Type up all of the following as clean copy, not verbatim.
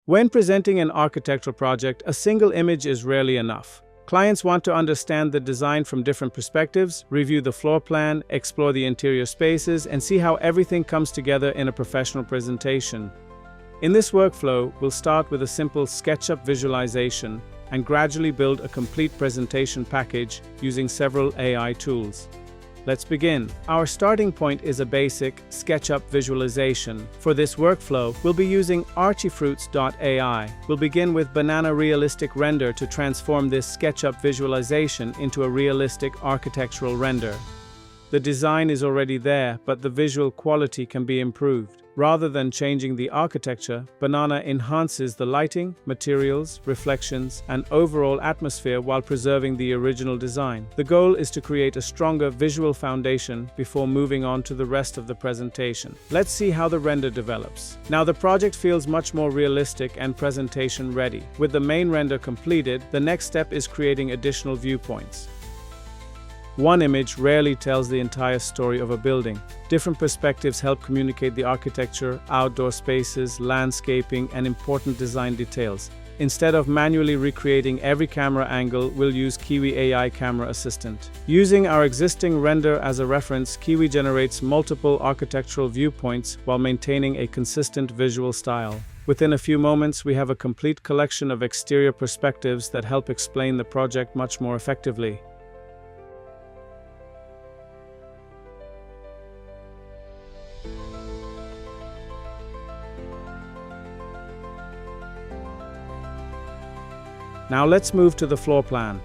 When presenting an architectural project, a single image is rarely enough. Clients want to understand the design from different perspectives, review the floor plan, explore the interior spaces, and see how everything comes together in a professional presentation. In this workflow, we'll start with a simple SketchUp visualization and gradually build a complete presentation package using several AI tools. Let's begin. Our starting point is a basic SketchUp visualization. For this workflow, we'll be using archifruits.ai. We'll begin with banana realistic render to transform this SketchUp visualization into a realistic architectural render. The design is already there, but the visual quality can be improved. Rather than changing the architecture, Banana enhances the lighting, materials, reflections, and overall atmosphere while preserving the original design. The goal is to create a stronger visual foundation before moving on to the rest of the presentation. Let's see how the render develops. Now the project feels much more realistic and presentation ready. With the main render completed, the next step is creating additional viewpoints. One image rarely tells the entire story of a building. Different perspectives help communicate the architecture, outdoor spaces, landscaping, and important design details. Instead of manually recreating every camera angle, we'll use Kiwi AI Camera Assistant. Using our existing render as a reference, Kiwi generates multiple architectural viewpoints while maintaining a consistent visual style. Within a few moments, we have a complete collection of exterior perspectives that help explain the project much more effectively. Now let's move to the floor plan.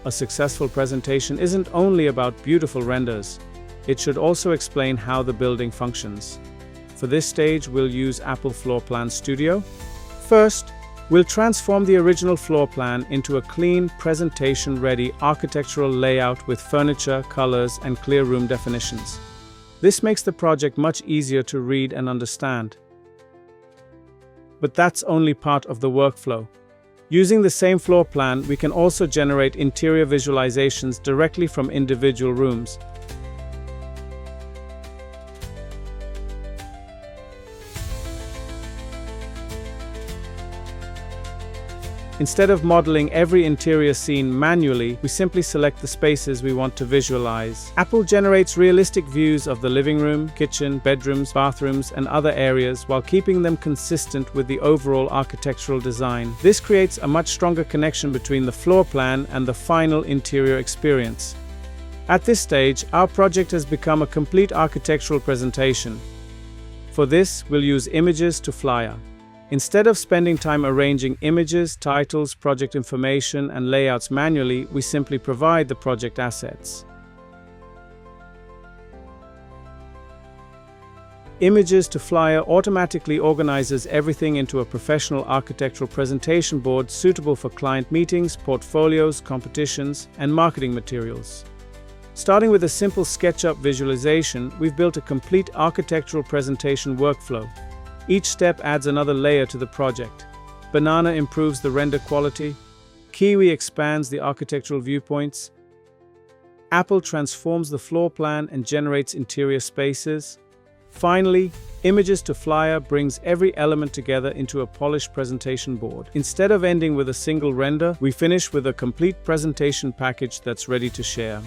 A successful presentation isn't only about beautiful renders. It should also explain how the building functions. For this stage, we'll use Apple Floor Plan Studio. First, we'll transform the original floor plan into a clean, presentation-ready architectural layout with furniture, colors, and clear room definitions. This makes the project much easier to read and understand. But that's only part of the workflow. Using the same floor plan, we can also generate interior visualizations directly from individual rooms. Instead of modeling every interior scene manually, we simply select the spaces we want to visualize. Apple generates realistic views of the living room, kitchen, bedrooms, bathrooms, and other areas while keeping them consistent with the overall architectural design. This creates a much stronger connection between the floor plan and the final interior experience. At this stage, our project has become a complete architectural presentation. For this, we'll use Images to Flyer. Instead of spending time arranging images, titles, project information, and layouts manually, we simply provide the project assets. Images to Flyer automatically organizes everything into a professional architectural presentation board suitable for client meetings, portfolios, competitions, and marketing materials. Starting with a simple SketchUp visualization, we've built a complete architectural presentation workflow. Each step adds another layer to the project. Banana improves the render quality. Kiwi expands the architectural viewpoints. Apple transforms the floor plan and generates interior spaces. Finally, Images to Flyer brings every element together into a polished presentation board. Instead of ending with a single render, we finish with a complete presentation package that's ready to share.